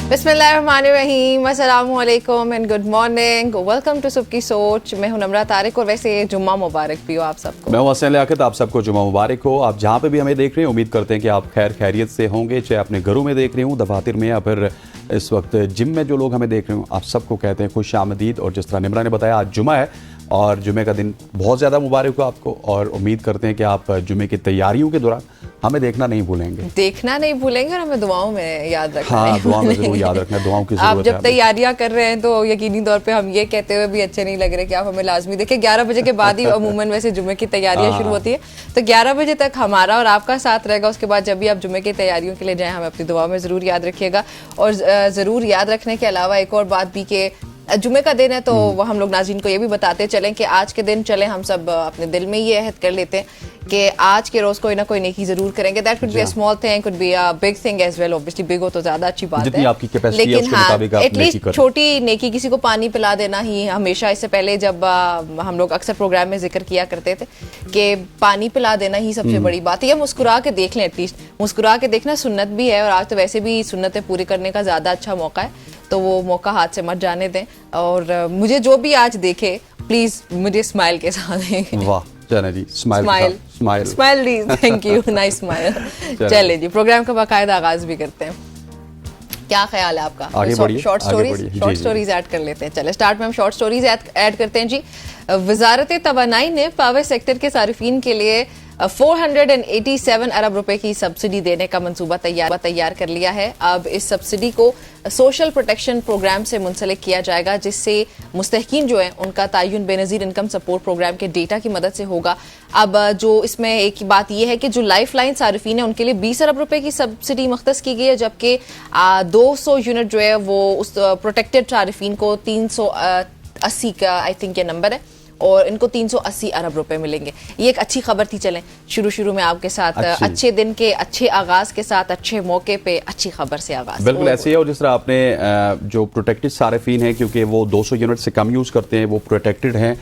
बिस्मिल्लाहिर्रहमानिर्रहीम, अस्सलामुअलैकुम and good morning. Welcome to सबकी सोच। मैं हूं नम्रा तारिक और वैसे जुम्मा मुबारक भी हो आप सबको। मैं हूं हसन लियाकत, आप सबको जुम्मा मुबारक हो। आप जहां पे भी हमें देख रहे हैं उम्मीद करते हैं कि आप खैर खैरियत से होंगे, चाहे अपने घरों में देख रहे हों, दफातर में या फिर इस वक्त जिम में जो लोग हमें देख रहे हो। आप सबको कहते हैं खुश आमदीद। और जिस तरह निमरा ने बताया आज जुमा है और जुमे का दिन बहुत ज़्यादा मुबारक हो आपको, और उम्मीद करते हैं कि आप जुमे की तैयारियों के दौरान हमें देखना नहीं भूलेंगे और हमें दुआओं में याद रखना। हाँ, दुआ में जरूर याद रखना, दुआओं की आप जरूरत जब तैयारियां कर रहे हैं तो यकीनी तौर पे हम ये कहते हुए भी अच्छे नहीं लग रहे कि आप हमें लाजमी देखें। 11 बजे के बाद ही अमूमन वैसे जुमे की तैयारियां शुरू होती है, तो 11 बजे तक हमारा और आपका साथ रहेगा। उसके बाद जब भी आप जुमे की तैयारियों के लिए जाएं, हमें अपनी दुआ में ज़रूर याद रखिएगा। और ज़रूर याद रखने के अलावा एक और बात भी कि जुमे का दिन है, तो हम लोग नाज़रीन को ये भी बताते चलें कि आज के दिन चलें हम सब अपने दिल में ये अहद कर लेते हैं कि आज के रोज कोई ना कोई नेकी जरूर करेंगे। That could be a small thing, could be a big thing as well. Obviously big हो तो ज्यादा अच्छी बात है, आपकी कैपेसिटी है, लेकिन उसके हाँ, मुताबिक आप एटलीस्ट नेकी करें। छोटी नेकी, किसी को पानी पिला देना ही हमेशा, इससे पहले जब हम लोग अक्सर प्रोग्राम में जिक्र किया करते थे कि पानी पिला देना ही सबसे बड़ी बात है। या मुस्कुरा के देख लें, एटलीस्ट मुस्कुरा के देखना सुन्नत भी है, और आज तो वैसे भी सुन्नतें पूरी करने का ज्यादा अच्छा मौका है, तो वो मौका हाथ से मत जाने दें। और मुझे जो भी आज देखे प्लीज मुझे स्माइल के साथ देखें। वाह जाना जी, smile thank you, nice smile. चले जी, प्रोग्राम का बाकायदा आगाज भी करते हैं। क्या ख्याल है आपका? आगे बढ़िए, शॉर्ट स्टोरीज ऐड कर लेते हैं। चले स्टार्ट में हम शॉर्ट स्टोरीज ऐड करते हैं जी। वजारत तवानाई ने पावर सेक्टर के सारिफीन के लिए 487 अरब रुपए की सब्सिडी देने का मंसूबा तैयार कर लिया है। अब इस सब्सिडी को सोशल प्रोटेक्शन प्रोग्राम से मुंसलिक किया जाएगा, जिससे मुस्तहकीन जो है उनका तयन बेनज़ीर इनकम सपोर्ट प्रोग्राम के डेटा की मदद से होगा। अब जो इसमें एक बात यह है कि जो लाइफ लाइन सारिफीन है उनके लिए 20 अरब रुपए की सब्सिडी मख्तस की गई है, जबकि 200 यूनिट जो है वो उस प्रोटेक्टेड सारिफीन को 380 का आई थिंक ये नंबर है, और इनको 380 अरब रुपए मिलेंगे। ये एक अच्छी खबर थी। चलें शुरू में आपके साथ अच्छे दिन के अच्छे आगाज के साथ अच्छे मौके पे अच्छी खबर से आगाज। बिल्कुल ऐसे ही है। और जिस तरह आपने जो प्रोटेक्टेड सारिफीन है, क्योंकि वो 200 यूनिट से कम यूज करते हैं, वो प्रोटेक्टेड हैं,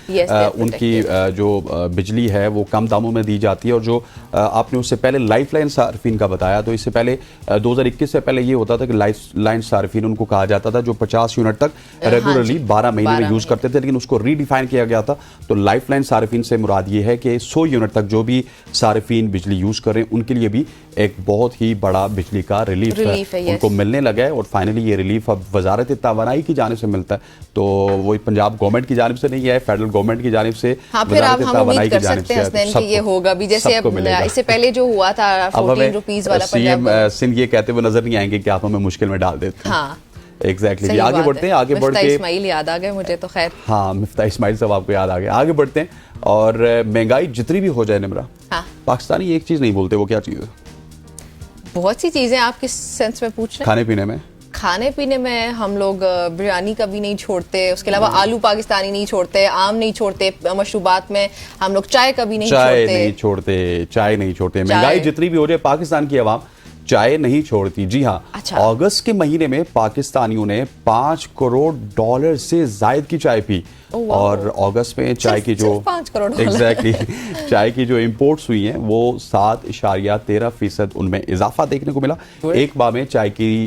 उनकी जो बिजली है वो कम दामों में दी जाती है। और जो आपने उससे पहले लाइफ लाइन सारिफीन का बताया, तो इससे पहले 2021 से पहले ये होता था कि लाइफ लाइन सारिफीन उनको कहा जाता था जो 50 यूनिट तक रेगुलरली 12 महीने में यूज करते थे, लेकिन उसको रीडिफाइन किया गया था। तो लाइफ लाइन सारिफीन से मुराद ये है कि 100 यूनिट तक जो भी सारिफीन बिजली यूज कर रहे हैं उनके लिए भी एक बहुत ही बड़ा बिजली का रिलीफ है उनको मिलने लगा है। और फाइनली ये रिलीफ अब वजारत तवानाई की जानिब से मिलता है, तो वो पंजाब गवर्नमेंट की जानिब से नहीं है, फेडरल गवर्नमेंट की जानिब से, वजारत तवानाई की जानिब से ये होगा भी। जैसे इससे पहले जो हुआ था 14 रुपीस वाला, सीएम सिंध ये कहते हुए नजर नहीं आएंगे कि आप हमें मुश्किल में डाल देते हैं। एग्जैक्टली। आगे बढ़ते हैं, आगे बढ़ के इस्माइल याद आ गए मुझे तो। खैर हाँ, मिफ्ता इस्माइल साहब आपको याद आ गए। आगे बढ़ते हैं। और महंगाई जितनी भी हो जाए निमरा, हाँ, पाकिस्तानी एक चीज नहीं बोलते। वो क्या चीज है? बहुत सी चीजें। आप किस सेंस में पूछ रहे हैं? खाने पीने में हम लोग बिरयानी कभी नहीं छोड़ते, उसके अलावा आलू पाकिस्तानी नहीं छोड़ते, आम नहीं छोड़ते, मशरूबात में हम लोग चाय कभी नहीं छोड़ते। महंगाई जितनी भी हो जाए पाकिस्तान की आवाम चाय नहीं छोड़ती। जी हाँ, अच्छा। अगस्त के महीने में पाकिस्तानियों ने $5 करोड़ से जायद की चाय पी। और अगस्त में चाय की जो एग्जैक्टली चाय की जो इंपोर्ट्स हुई हैं वो 7.13% उनमें इजाफा देखने को मिला। एक माह में चाय की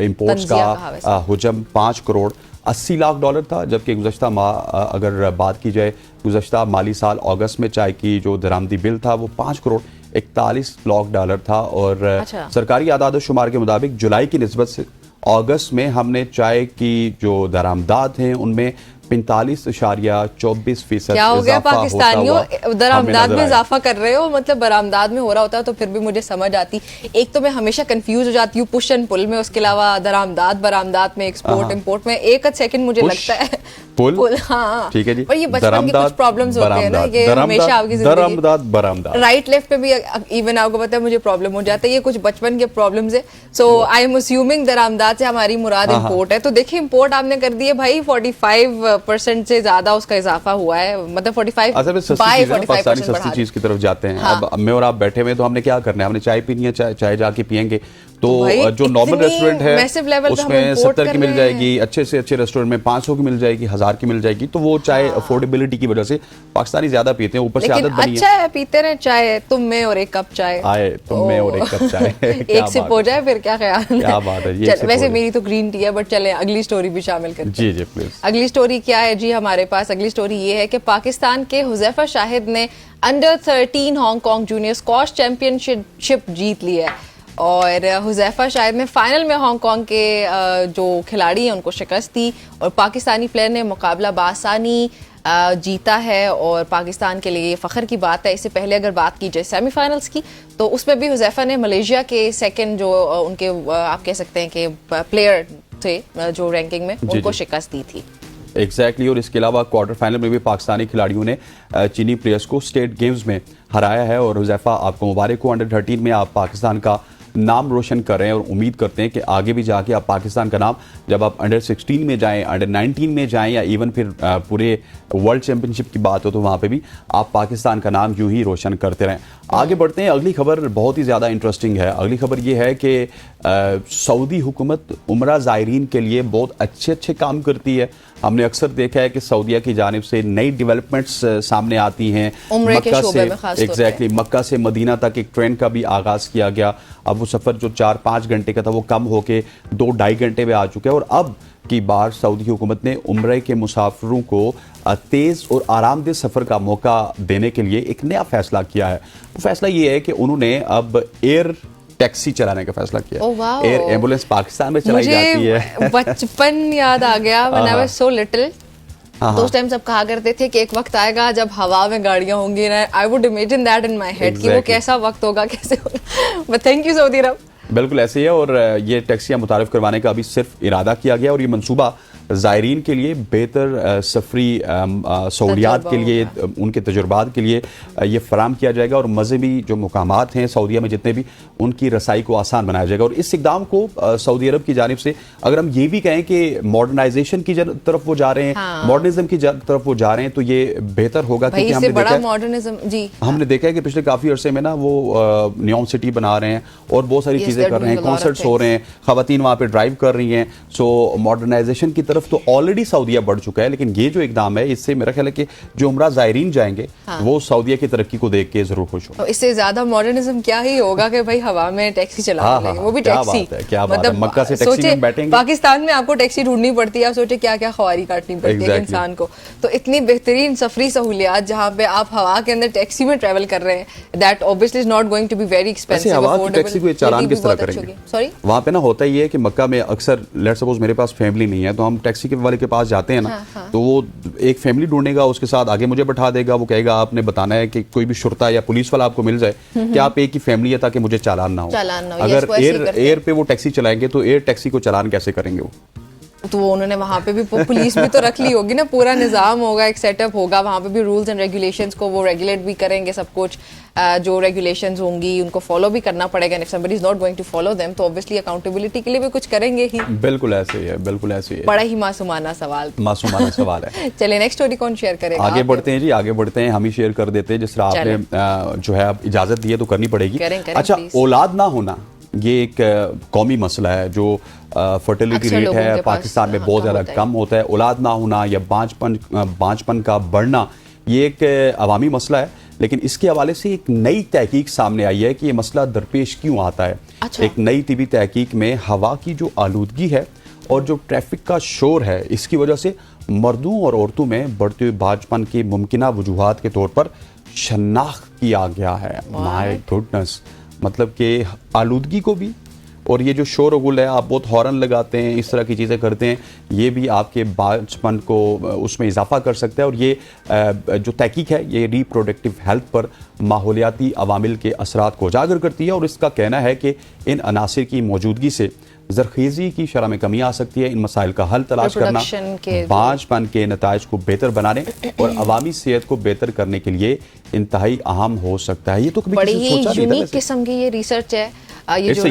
इंपोर्ट्स का हुजम $5.80 लाख था, जबकि गुज़श्ता माह अगर बात की जाए, गुज़श्ता माली साल अगस्त में चाय की जो दरामदी बिल था वो $5.41 लाख था। और अच्छा। सरकारी आदाद शुमार के मुताबिक जुलाई की निस्बत से अगस्त में हमने चाय की जो दरामदाद हैं उनमें 45.24% क्या हो गया? पाकिस्तानियों दरामदाद में इजाफा कर रहे हो, मतलब बरामदाद में हो रहा होता है तो फिर भी मुझे समझ आती। एक तो मैं हमेशा कंफ्यूज हो जाती हूँ पुश एंड पुल में, उसके अलावा दरामदाद बरामदाद में, एक्सपोर्ट इंपोर्ट में एक सेकंड मुझे लगता है पुल। हाँ ठीक है जी। और ये बचपन की कुछ प्रॉब्लम्स होते हैं ना, ये हमेशा आपकी जिंदगी राइट लेफ्ट पे भी इवन आपको पता है मुझे प्रॉब्लम हो जाता है। ये कुछ बचपन के प्रॉब्लम्स है। सो आई एम अस्यूमिंग दरामदाद से हमारी मुराद इंपोर्ट है। तो देखिए इंपोर्ट आपने कर दी है भाई, 45% से ज्यादा उसका इजाफा हुआ है, मतलब 45 सस्ती चीज की तरफ जाते हैं। अब मैं और आप बैठे हुए तो हमने क्या करना है? हमने चाय पीनी है, चाय जाके पियेंगे तो जो नॉर्मल रेस्टोरेंट है उसमें 70 की मिल जाएगी, अच्छे से अच्छे रेस्टोरेंट में 500 की मिल जाएगी, 1000 की मिल जाएगी। तो वो चाय अफोर्डेबिलिटी की वजह से पाकिस्तानी ज्यादा पीते हैं, ऊपर से आदत बनी अच्छा है, पीते रहे चाय, तुम में और एक कप चाय आए, तुम में और एक कप चाय एक सिप हो जाए फिर क्या ख्याल है? क्या बात है। ये वैसे मेरी तो ग्रीन टी है, बट चले अगली स्टोरी भी शामिल करते हैं। जी जी प्लीज। अगली स्टोरी क्या है जी हमारे पास? अगली स्टोरी ये है कि पाकिस्तान के हुज़ैफा शाहिद ने under 13 Hong Kong junior squash championship जीत ली है और हुज़ैफा शाहिद ने फाइनल में हांगकांग के जो खिलाड़ी हैं उनको शिकस्त दी और पाकिस्तानी प्लेयर ने मुकाबला बासानी जीता है और पाकिस्तान के लिए फ़ख्र की बात है। इससे पहले अगर बात की जाए सेमीफाइनल्स की तो उसमें भी हुज़ैफा ने मलेशिया के सेकंड जो उनके आप कह सकते हैं कि प्लेयर थे जो रैंकिंग में, उनको शिकस्त दी थी। एग्जैक्टली और इसके अलावा क्वार्टर फाइनल में भी पाकिस्तानी खिलाड़ियों ने चीनी प्लेयर्स को स्टेट गेम्स में हराया है और हुज़ैफा आपको मुबारक हो, अंडर 13 में आप पाकिस्तान का नाम रोशन कर रहे हैं और उम्मीद करते हैं कि आगे भी जाके आप पाकिस्तान का नाम जब आप अंडर 16 में जाएं, अंडर 19 में जाएं या इवन फिर पूरे वर्ल्ड चैंपियनशिप की बात हो तो वहाँ पे भी आप पाकिस्तान का नाम यूं ही रोशन करते रहें। आगे बढ़ते हैं, अगली खबर बहुत ही ज़्यादा इंटरेस्टिंग है। अगली खबर ये है कि सऊदी हुकूमत उम्रा ज़ायरीन के लिए बहुत अच्छे काम करती है। हमने अक्सर देखा है कि सऊदीया की जानिब से नई डेवलपमेंट्स सामने आती हैं। मक्का से एग्जैक्टली मक्का से मदीना तक एक ट्रेन का भी आगाज़ किया गया। अब वो सफ़र जो 4-5 घंटे का था वो कम होके 2-2.5 घंटे में आ चुका है और अब की बार सऊदी हुकूमत ने उम्रे के मुसाफिरों को तेज़ और आरामदेह सफ़र का मौका देने के लिए एक नया फैसला किया है। वो फैसला ये है कि उन्होंने अब एयर टैक्सी चलाने का फैसला किया। एयर एम्बुलेंस पाकिस्तान में चलाई जाती है। बचपन याद आ गया, when I was so little. तो उस टाइम सब कहा करते थे कि एक वक्त आएगा जब हवा में गाड़ियां होंगी ना, I would imagine that in my head कि वो कैसा वक्त होगा, कैसे होगा। बट थैंक यू सऊदी अरब। बिल्कुल ऐसे ही है और ये टैक्सियां मुतारिफ करवाने का अभी सिर्फ इरादा किया गया और ये मंसूबा ज़ायरीन के लिए बेहतर सफरी सहूलियात के लिए, उनके तजुर्बात के लिए ये फराम किया जाएगा और मजहबी जो मुकामात हैं सऊदीया में जितने भी, उनकी रसाई को आसान बनाया जाएगा। और इस इक़दाम को सऊदी अरब की जानिब से अगर हम ये भी कहें कि मॉडर्नाइजेशन की तरफ वो जा रहे हैं, मॉडर्निज्म की तरफ वो जा रहे हैं, तो ये बेहतर होगा क्योंकि हमने देखा मॉडर्निज्म जी हमने देखा है कि पिछले काफ़ी अरसे में ना वो नियॉन सिटी बना रहे हैं और बहुत सारी चीज़ें कर रहे हैं, कॉन्सर्ट्स हो रहे हैं, ख़वातीन वहाँ पे ड्राइव कर रही हैं। सो मॉडर्नाइजेशन की तरफ तो ऑलरेडी सऊदीया बढ़ चुका है, लेकिन ये जो इकदाम है इससे मेरा ख्याल है कि जो उम्रा ज़ायरीन जाएंगे वो सऊदीया की तरक्की को देख के जरूर खुश हो। इससे ज्यादा मॉडर्निज्म क्या ही होगा कि भाई हवा में टैक्सी चला लेंगे, वो भी टैक्सी। क्या बात है, मक्का से टैक्सी में बैठेंगे। पाकिस्तान में आपको टैक्सी ढूंढनी पड़ती है, आप सोचे क्या क्या ख्वारी काटनी पड़ती है इंसान को। तो इतनी बेहतरीन सफरी सहूलियात जहाँ पे आप हवा के अंदर टैक्सी में ट्रेवल कर रहे हैं, that obviously is not going to be very expensive. हवा की टैक्सी को चालान किस तरह करेंगे? सॉरी, वहाँ पे ना होता ही है कि मक्का में अक्सर लेट्स सपोज मेरे पास फैमिली नहीं है तो हम टैक्सी के वाले के पास जाते हैं ना, तो वो एक फैमिली ढूंढेगा, उसके साथ आगे मुझे बैठा देगा, वो कहेगा आपने बताना है कि कोई भी शुरता या पुलिस वाला आपको मिल जाए कि आप एक ही फैमिली है ताकि मुझे चालान ना हो। अगर एयर पे वो टैक्सी चलाएंगे तो एयर टैक्सी को चालान कैसे करेंगे वो? तो उन्होंने वहाँ पे भी पुलिस भी तो रख ली होगी ना, पूरा निज़ाम होगा, एक सेटअप होगा, वहाँ पे भी रूल्स एंड रेगुलेशंस को वो रेगुलेट भी करेंगे, सब कुछ जो रेगुलेशंस होंगी उनको फॉलो भी करना पड़ेगा। If somebody is not going to follow them तो ऑब्वियसली अकाउंटेबिलिटी के लिए भी कुछ करेंगे ही। बिल्कुल ऐसे ही है, बिल्कुल ऐसे ही है। बड़ा ही मासूमाना सवाल है। चलिए नेक्स्ट स्टोरी कौन शेयर करेगा? आगे बढ़ते हैं जी, आगे बढ़ते हैं, हम ही शेयर कर देते हैं जिस तरह आपने जो है इजाजत दी है तो करनी पड़ेगी। अच्छा, औलाद ना होना ये एक कौमी मसला है जो फर्टिलिटी रेट है पाकिस्तान में बहुत ज़्यादा कम होता है। औलाद ना होना या बांझपन का बढ़ना ये एक अवामी मसला है, लेकिन इसके हवाले से एक नई तहकीक सामने आई है कि ये मसला दरपेश क्यों आता है। एक नई तिबी तहकीक में हवा की जो आलूदगी है और जो ट्रैफिक का शोर है, इसकी वजह से मर्दों और औरतों में बढ़ते हुए बांझपन के मुमकिना वजूहात के तौर पर शनाख्त किया गया है। माय गुडनेस, मतलब कि आलूदगी को भी और ये जो शोर गुल है, आप बहुत हॉर्न लगाते हैं, इस तरह की चीज़ें करते हैं, ये भी आपके बांझपन को उसमें इजाफा कर सकता है। और ये जो तहकीक है ये रिप्रोडक्टिव हेल्थ पर माहौलियाती अवामिल के असरात को उजागर करती है और इसका कहना है कि इन अनासिर की मौजूदगी से ज़रख़ेज़ी की शरह में कमी आ सकती है। इन मसाइल का हल तलाश करना बांझपन के नताइज को बेहतर बनाने और अवामी सेहत को बेहतर करने के लिए इंतहाई अहम हो सकता है। ये तो बड़ी ही यूनिक किस्म की ये रिसर्च है। ये जो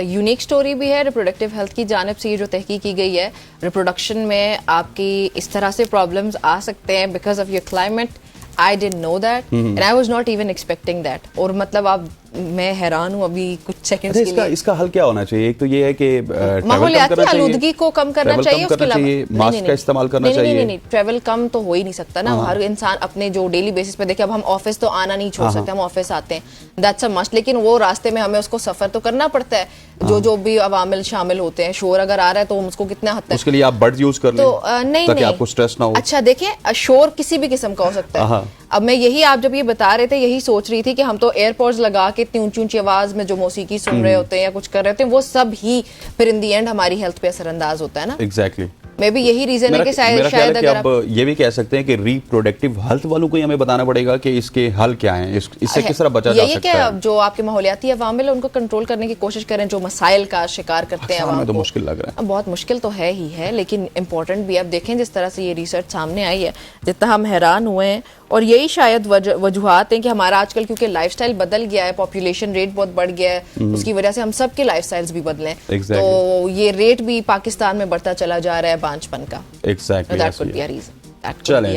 यूनिक स्टोरी भी है रिप्रोडक्टिव हेल्थ की जानिब से, ये जो तहकीक की गई है रिप्रोडक्शन में आपकी इस तरह से प्रॉब्लम्स आ सकते हैं because of your climate. I didn't know that and I was not even expecting that। और मतलब आप मैं हैरान हूँ अभी कुछ सेकंड्स अच्छा, के लिए। इसका हल क्या होना चाहिए? एक तो ये है कि माहौलियाती आलूदगी को कम करना चाहिए, उसके अलावा मास्क का इस्तेमाल करना चाहिए। नहीं, ट्रैवल कम तो हो ही नहीं सकता ना। हर इंसान अपने जो डेली बेसिस पे देखे, अब हम ऑफिस तो आना नहीं छोड़ सकते, हम ऑफिस आते हैं, दैट्स अ मस्ट, लेकिन वो रास्ते में हमें उसको सफर तो करना पड़ता है। जो भी अवामिल शामिल होते हैं, शोर अगर आ रहा है तो हम उसको कितना हद तक, उसके लिए आप बड्स यूज कर लें तो नहीं, आपको स्ट्रेस ना हो। अच्छा देखिए, शोर किसी भी किस्म का हो सकता है। अब मैं यही, आप जब ये बता रहे थे, यही सोच रही थी कि हम तो एयरपोर्ट्स लगा के इतनी ऊंची ऊंची आवाज में जो मौसीकी सुन रहे होते हैं या कुछ कर रहे होते हैं, वो सब ही फिर इन दी एंड हमारी हेल्थ पे असरअंदाज होता है ना। एग्जैक्टली, मे भी यही रीजन है कि शायद अगर आप ये भी कह सकते हैं कि रिप्रोडक्टिव हेल्थ वालों को हमें बताना पड़ेगा कि इसके हल क्या हैं, इससे किस तरह बचा जा सकता है। जो आपके माहौलियाती अवामिल उनको कंट्रोल करने की कोशिश करें, जो मसाइल का शिकार करते हैं अवाम तो को। मुश्किल लग रहा है, बहुत मुश्किल तो है ही है, लेकिन इंपॉर्टेंट भी। आप देखें जिस तरह से ये रिसर्च सामने आई है, जितना हम हैरान हुए हैं, और यही शायद वजूहात हैं कि हमारा आजकल क्योंकि लाइफस्टाइल बदल गया है, पॉपुलेशन रेट बहुत बढ़ गया है, उसकी वजह से हम सब के लाइफस्टाइल्स भी बदले हैं। तो ये रेट भी पाकिस्तान में बढ़ता चला जा रहा है बांझपन का। Exactly, that could be a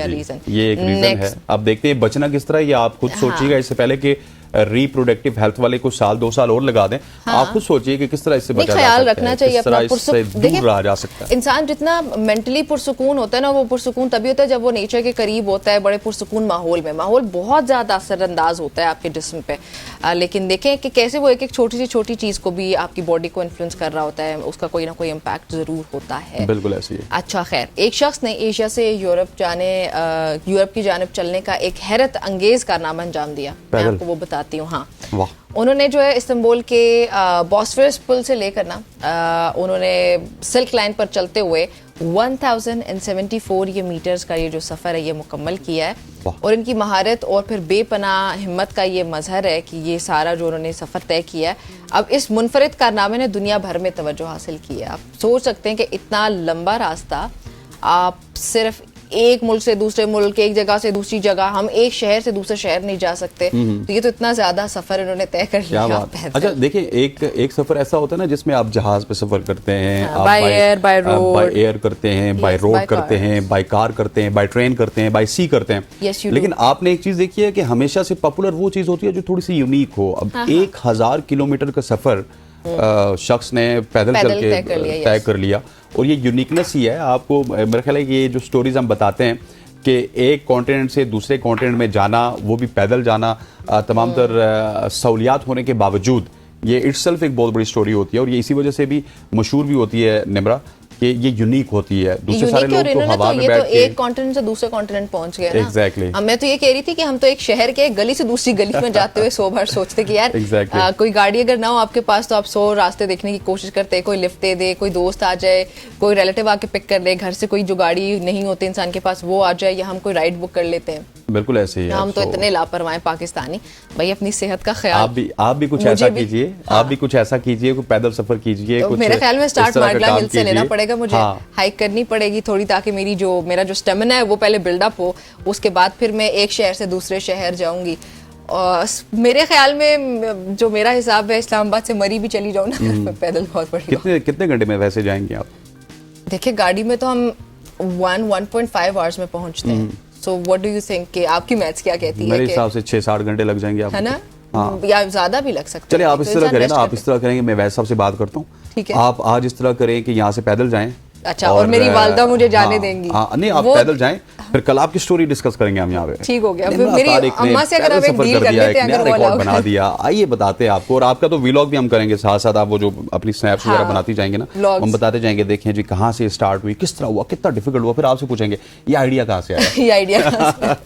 reason. ये एक रीजन है। अब देखते हैं बचना किस तरह, ये आप खुद सोचिएगा इससे पहले कि रिप्रोडक्टिव हेल्थ वाले कुछ साल 2 साल और लगा दें। आप खुद सोचिए कि किस तरह इससे बचा जा सकता है, ख्याल रखना चाहिए अपना, दूर रहा जा सकता है। इंसान जितना मेंटली पुरसुकून होता है ना, वो पुरसुकून तभी होता है जब वो नेचर के करीब होता है, बड़े पुरसुकून माहौल में। माहौल बहुत ज्यादा असरअंदाज होता है आपके जिस्म पे, लेकिन देखें कि कैसे वो एक एक छोटी सी छोटी चीज को भी आपकी बॉडी को इन्फ्लुएंस कर रहा होता है, उसका कोई ना कोई इम्पैक्ट जरूर होता है। बिल्कुल ऐसे ही। अच्छा खैर, एक शख्स ने एशिया से यूरोप की जानिब चलने का एक हैरत अंगेज कारनामा अंजाम दिया। मैं आपको वो बताती हूँ। हाँ, उन्होंने जो है इस्तांबुल के बॉस्फोरस पुल से लेकर ना उन्होंने सिल्क लाइन पर चलते हुए 1074 ये मीटर्स का ये जो सफ़र है ये मुकम्मल किया है। और इनकी महारत और फिर बेपनाह हिम्मत का ये मजहर है कि ये सारा जो उन्होंने सफ़र तय किया है, अब इस मुनफरिद कारनामे ने दुनिया भर में तवज्जो हासिल की है। आप सोच सकते हैं कि इतना लंबा रास्ता आप सिर्फ एक मुल्क से दूसरे मुल्क, एक जगह से दूसरी जगह, हम एक शहर से दूसरे शहर नहीं जा सकते, तो ये तो इतना ज्यादा सफर इन्होंने तय कर लिया। अच्छा देखिए, एक सफर ऐसा होता है ना जिसमें आप जहाज पे सफर करते हैं, by air, by road, by air करते हैं, बाय रोड करते हैं, बाय कार करते हैं, बाय ट्रेन करते हैं, बाय सी करते हैं। लेकिन आपने एक चीज देखी है कि हमेशा से पॉपुलर वो चीज होती है जो थोड़ी सी यूनिक हो। अब 1000 किलोमीटर का सफर शख्स ने पैदल चल के तय कर लिया, और ये यूनिकनेस ही है। आपको मेरा ख्याल है कि ये जो स्टोरीज हम बताते हैं कि एक कॉन्टिनेंट से दूसरे कॉन्टिनेंट में जाना, वो भी पैदल जाना, तमाम तर सहूलियात होने के बावजूद, ये इटसेल्फ एक बहुत बड़ी स्टोरी होती है। और ये इसी वजह से भी मशहूर भी होती है निम्रा, कि ये यूनिक होती है। दूसरे सारे लोग तो हवा में बैठ के एक कॉन्टिनेंट से दूसरे कॉन्टिनेंट पहुंच गए ना। एग्जैक्टली। मैं तो ये कह रही थी कि हम तो एक शहर के गली से दूसरी गली में जाते हुए 100 बार सोचते कि यार कोई गाड़ी अगर ना हो आपके पास तो आप 100 रास्ते देखने की कोशिश करते, कोई लिफ्ट दे दे, कोई दोस्त आ जाए, कोई रिलेटिव आके पिक कर ले, घर से कोई जो गाड़ी नहीं होती इंसान के पास वो आ जाए, या हम कोई राइड बुक कर लेते हैं। बिल्कुल ऐसे ही है। हम तो इतने लापरवाह हैं पाकिस्तानी भाई, अपनी सेहत का ख्याल। आप भी कुछ ऐसा कीजिए, आप भी कुछ ऐसा कीजिए, कोई पैदल सफर कीजिए। तो मेरे ख्याल में स्टार्ट मार्गला हिल से लेना पड़ेगा मुझे, हाइक करनी पड़ेगी थोड़ी, ताकि मेरा जो स्टेमिना है वो पहले बिल्डअप हो, उसके बाद फिर मैं एक शहर से दूसरे शहर जाऊंगी। और मेरे ख्याल में जो मेरा हिसाब है, इस्लामाबाद से मरी भी चली जाऊँ ना पैदल बहुत बढ़िया। कितने घंटे में वैसे जाएंगे आप? देखिए गाड़ी में तो हम 1.5 आवर्स में पहुंचते हैं। So what do you think कि आपकी मैथ्स क्या कहती है? मेरे हिसाब से 6-7 घंटे लग जाएंगे आप, है ना? हाँ, या ज्यादा भी लग सकता है। चलिए आप इस तरह करें ना, आप इस तरह करेंगे, मैं वैसे सबसे बात करता हूँ। ठीक है, आप आज इस तरह करें कि यहाँ से पैदल जाएं। अच्छा, और मेरी वालदा मुझे जाने देंगी? नहीं, आप पैदल जाएं, फिर कल आपकी स्टोरी डिस्कस करेंगे हम यहाँ पे। ठीक हो गया। फिर मेरी अम्मा से अगर आप एक डील कर लेते हैं, अगर वो रिकॉर्ड बना दिया, आइए बताते हैं आपको। और आपका तो व्लॉग भी हम करेंगे साथ साथ, आप वो जो अपनी स्नैप्स वगैरह बनाती जाएंगे ना, हम बताते जाएंगे, देखें जी कहाँ से स्टार्ट हुई, किस तरह हुआ, कितना डिफिकल्ट हुआ, फिर आपसे पूछेंगे ये आइडिया कहाँ से आया। ये आइडिया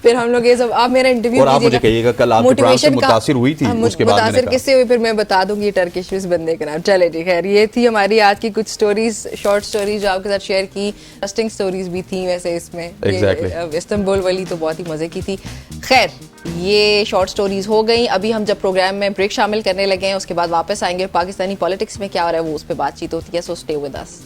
फिर हम लोग ये सब, आप मेरा इंटरव्यू और आप मुझे कहिएगा कल आप प्रोग्राम से मुतासिर हुई थी, उसके बाद मुतासिर किससे हुई फिर मैं बता दूंगी टर्किश इस बंदे के नाम। चले जी, खैर ये थी हमारी आज की कुछ स्टोरीज, शॉर्ट स्टोरीज जो आपके साथ शेयर की। इंटरेस्टिंग स्टोरीज भी थी वैसे इसमें। इस्तांबुल वाली तो बहुत ही मजे की थी। खैर ये शॉर्ट स्टोरीज हो गई। अभी हम जब प्रोग्राम में ब्रेक शामिल करने लगे हैं, उसके बाद वापस आएंगे, पाकिस्तानी पॉलिटिक्स में क्या हो रहा है वो उस पर बातचीत होती है। So stay with us.